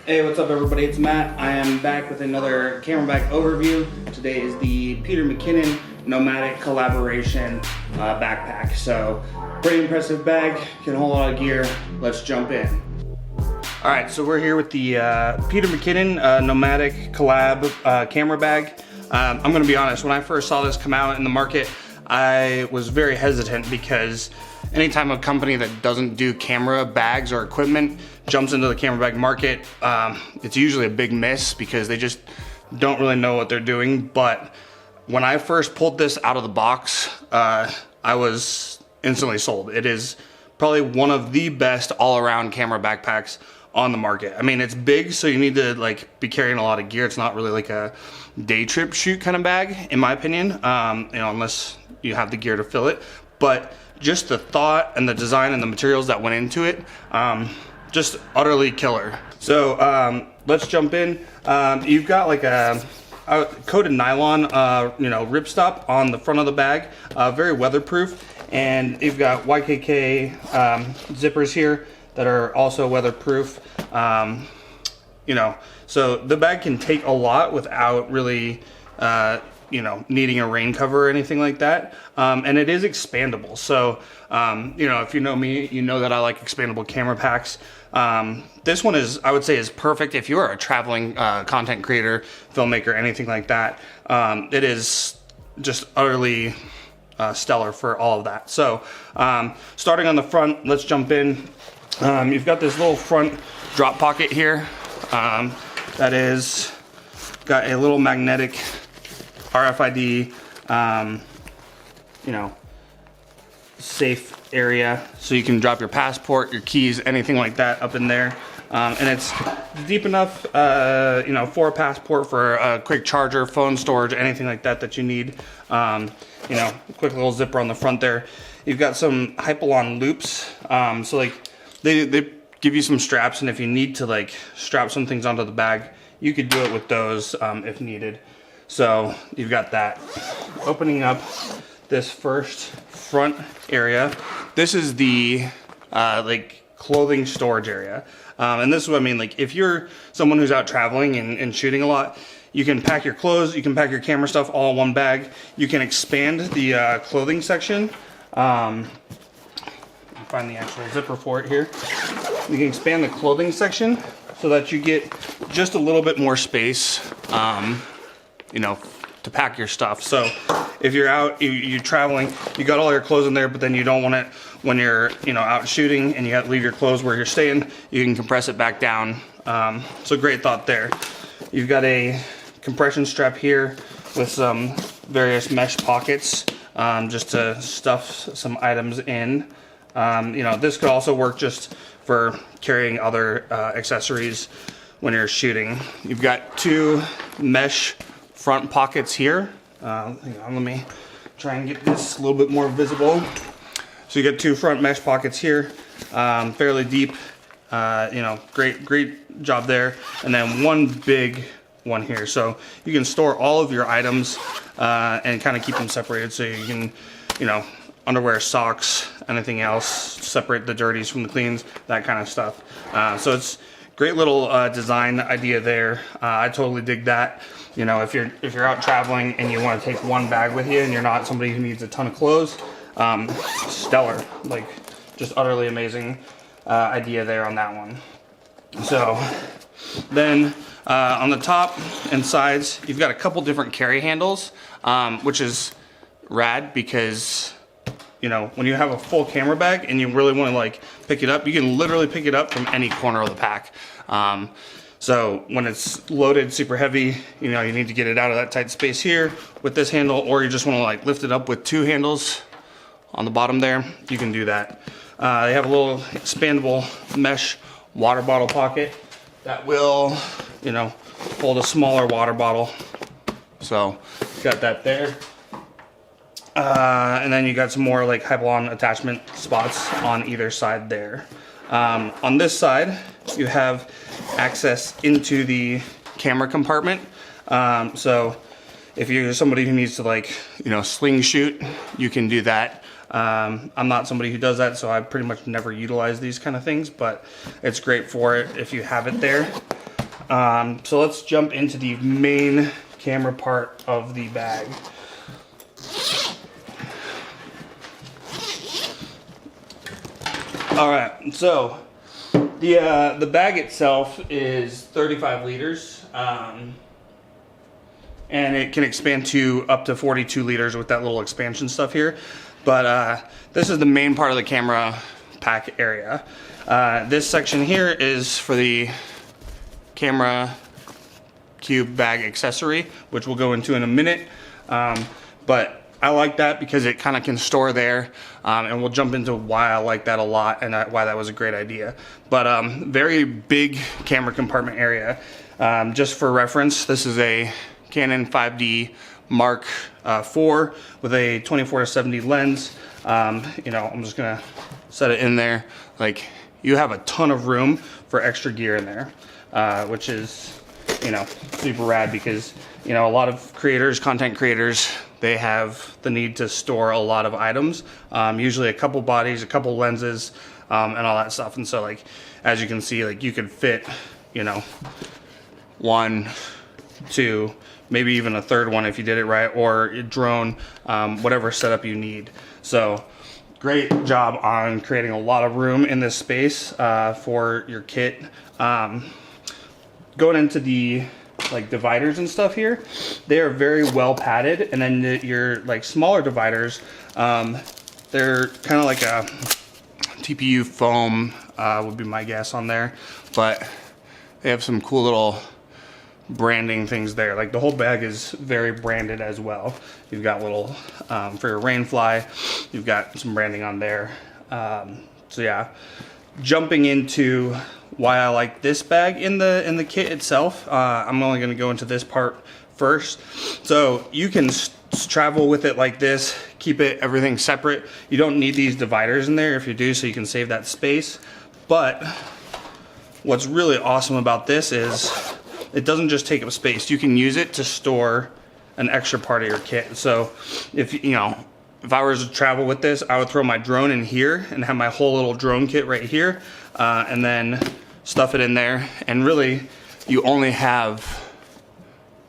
Hey, what's up everybody? It's Matt. I am back with another camera bag overview. Today is the Peter McKinnon Nomatic collaboration backpack. So, pretty impressive bag, can hold a lot of gear. Let's jump in. All right, so we're here with the Peter McKinnon Nomatic collab camera bag. I'm gonna be honest, when I first saw this come out in the market, I was very hesitant because anytime a company that doesn't do camera bags or equipment jumps into the camera bag market, it's usually a big miss because they just don't really know what they're doing. But when I first pulled this out of the box, I was instantly sold. It is probably one of the best all-around camera backpacks on the market. I mean, it's big, so you need to like be carrying a lot of gear. It's not really like a day trip shoot kind of bag, in my opinion, you know, unless you have the gear to fill it. But just the thought and the design and the materials that went into it, just utterly killer. So let's jump in. You've got like a coated nylon, you know, ripstop on the front of the bag, very weatherproof, and you've got YKK zippers here that are also weatherproof. You know, so the bag can take a lot without really, you know, needing a rain cover or anything like that. And it is expandable. So, you know, if you know me, you know that I like expandable camera packs. This one is, I would say, is perfect if you are a traveling content creator, filmmaker, anything like that. It is just utterly stellar for all of that. So, starting on the front, let's jump in. You've got this little front drop pocket here that is got a little magnetic RFID, you know, safe area, so you can drop your passport, your keys, anything like that up in there. And it's deep enough, you know, for a passport, for a quick charger, phone storage, anything like that that you need. You know, quick little zipper on the front there. You've got some Hypalon loops, so like they give you some straps, and if you need to like strap some things onto the bag, you could do it with those if needed. So you've got that. Opening up this first front area, this is the like clothing storage area, and this is what I mean. Like if you're someone who's out traveling and shooting a lot, you can pack your clothes, you can pack your camera stuff all in one bag. You can expand the clothing section. Find the actual zipper for it here. You can expand the clothing section so that you get just a little bit more space, you know, to pack your stuff. So if you're out, you're traveling, you got all your clothes in there, but then you don't want it when you're, you know, out shooting and you have to leave your clothes where you're staying, you can compress it back down. So great thought there. You've got a compression strap here with some various mesh pockets, just to stuff some items in. You know, this could also work just for carrying other accessories when you're shooting. You've got two mesh front pockets here. Hang on, let me try and get this a little bit more visible. So you got two front mesh pockets here, fairly deep. You know, great job there. And then one big one here. So you can store all of your items and kind of keep them separated, so you can, you know, underwear, socks, anything else, separate the dirties from the cleans, that kind of stuff. So it's great little design idea there. I totally dig that. You know, if you're out traveling and you want to take one bag with you and you're not somebody who needs a ton of clothes, stellar. Like, just utterly amazing idea there on that one. So then on the top and sides, you've got a couple different carry handles, which is rad because, you know, when you have a full camera bag and you really want to like pick it up, you can literally pick it up from any corner of the pack. So when it's loaded super heavy, you know, you need to get it out of that tight space here with this handle, or you just want to like lift it up with two handles on the bottom there, you can do that. They have a little expandable mesh water bottle pocket that will, you know, hold a smaller water bottle. So got that there. And then you got some more like Hypalon attachment spots on either side there. On this side, you have access into the camera compartment. So if you're somebody who needs to like, you know, sling shoot, you can do that. I'm not somebody who does that, so I pretty much never utilize these kind of things, but it's great for it if you have it there. So let's jump into the main camera part of the bag. All right, so the bag itself is 35 liters, and it can expand to up to 42 liters with that little expansion stuff here. But this is the main part of the camera pack area. This section here is for the camera cube bag accessory, which we'll go into in a minute. But I like that because it kind of can store there, and we'll jump into why I like that a lot and why that was a great idea. But very big camera compartment area. Just for reference, this is a Canon 5D Mark IV with a 24-70 lens. You know, I'm just gonna set it in there. Like, you have a ton of room for extra gear in there, which is, you know, super rad because, you know, a lot of creators, content creators, they have the need to store a lot of items, usually a couple bodies, a couple lenses, and all that stuff. And so, like, as you can see, like, you could fit, you know, 1, 2, maybe even a third one if you did it right, or a drone, whatever setup you need. So great job on creating a lot of room in this space for your kit. Going into the like dividers and stuff here, they are very well padded, and then your like smaller dividers, they're kind of like a TPU foam would be my guess on there, but they have some cool little branding things there. Like, the whole bag is very branded as well. You've got little for your rainfly, you've got some branding on there. So yeah, jumping into why I like this bag in the kit itself, I'm only going to go into this part first. So you can travel with it like this, keep everything separate. You don't need these dividers in there if you do, so you can save that space. But what's really awesome about this is it doesn't just take up space. You can use it to store an extra part of your kit. So if you know, if I was to travel with this, I would throw my drone in here and have my whole little drone kit right here, and then stuff it in there. And really, you only have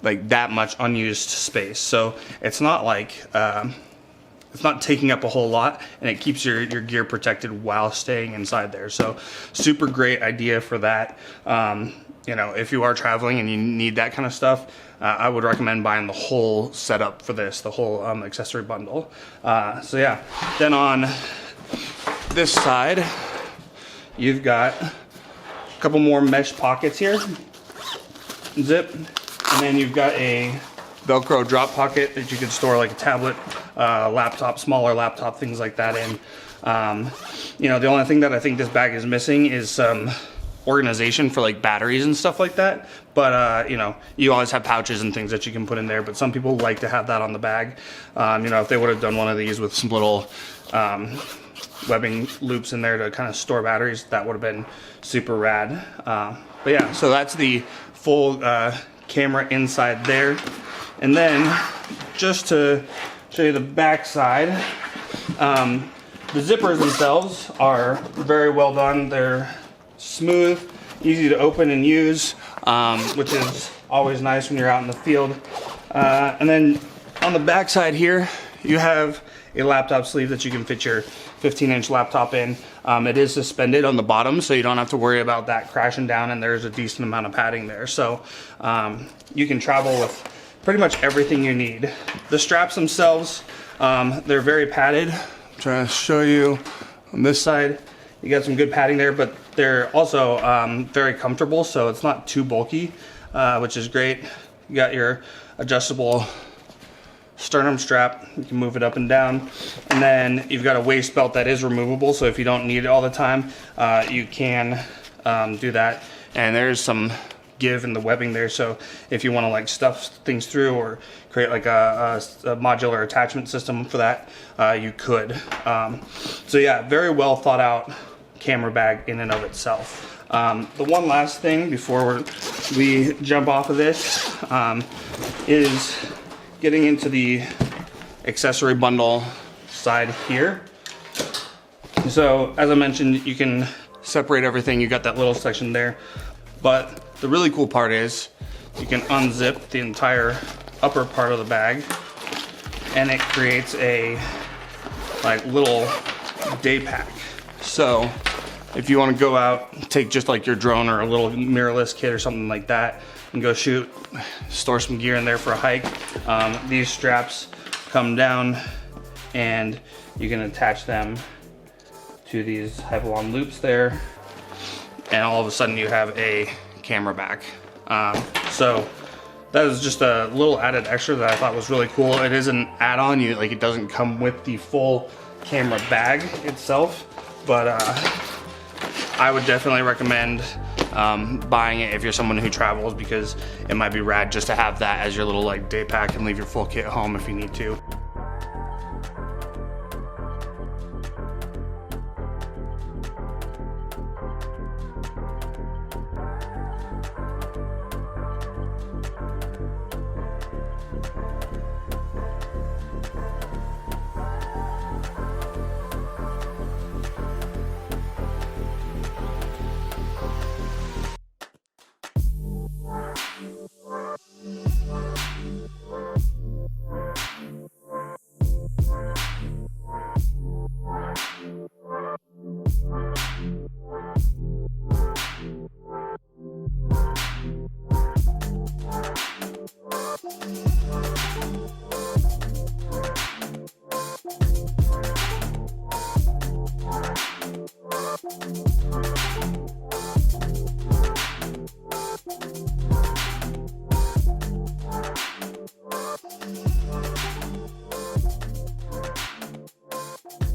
like that much unused space. So it's not like, it's not taking up a whole lot, and it keeps your gear protected while staying inside there. So super great idea for that. You know, if you are traveling and you need that kind of stuff, I would recommend buying the whole setup for this, the whole accessory bundle. So yeah, then on this side, you've got a couple more mesh pockets here, zip, and then you've got a Velcro drop pocket that you could store like a tablet, laptop, smaller laptop, things like that in. You know, the only thing that I think this bag is missing is some organization for like batteries and stuff like that, but you know, you always have pouches and things that you can put in there, but some people like to have that on the bag. You know, if they would have done one of these with some little webbing loops in there to kind of store batteries, that would have been super rad. But yeah, so that's the full camera inside there. And then just to show you the back side, the zippers themselves are very well done. They're smooth, easy to open and use, which is always nice when you're out in the field. And then on the back side here, you have a laptop sleeve that you can fit your 15-inch laptop in. It is suspended on the bottom, so you don't have to worry about that crashing down, and there's a decent amount of padding there. So you can travel with pretty much everything you need. The straps themselves, they're very padded. I'm trying to show you on this side. You got some good padding there, but they're also very comfortable, so it's not too bulky, which is great. You got your adjustable sternum strap. You can move it up and down. And then you've got a waist belt that is removable, so if you don't need it all the time, you can do that. And there's some give in the webbing there, so if you want to like stuff things through or create like a modular attachment system for that, you could. So yeah, very well thought out camera bag in and of itself. The one last thing before we jump off of this is getting into the accessory bundle side here. So as I mentioned, you can separate everything. You got that little section there, but the really cool part is you can unzip the entire upper part of the bag, and it creates a like little day pack. So if you want to go out, take just like your drone or a little mirrorless kit or something like that and go shoot, store some gear in there for a hike. These straps come down and you can attach them to these Hypalon loops there, and all of a sudden you have a camera back. So that is just a little added extra that I thought was really cool. It is an add-on, like it doesn't come with the full camera bag itself, but I would definitely recommend buying it if you're someone who travels, because it might be rad just to have that as your little like day pack and leave your full kit home if you need to.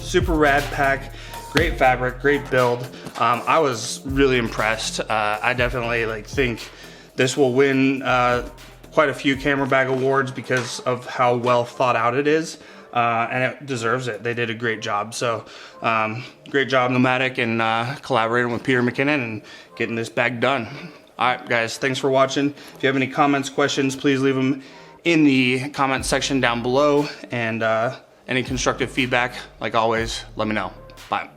Super rad pack, great fabric, great build. I was really impressed. I definitely think this will win quite a few camera bag awards because of how well thought out it is, and it deserves it. They did a great job. So great job, Nomatic, and collaborating with Peter McKinnon and getting this bag done. All right, guys, thanks for watching. If you have any comments, questions, please leave them in the comment section down below, and any constructive feedback, like always, let me know. Bye.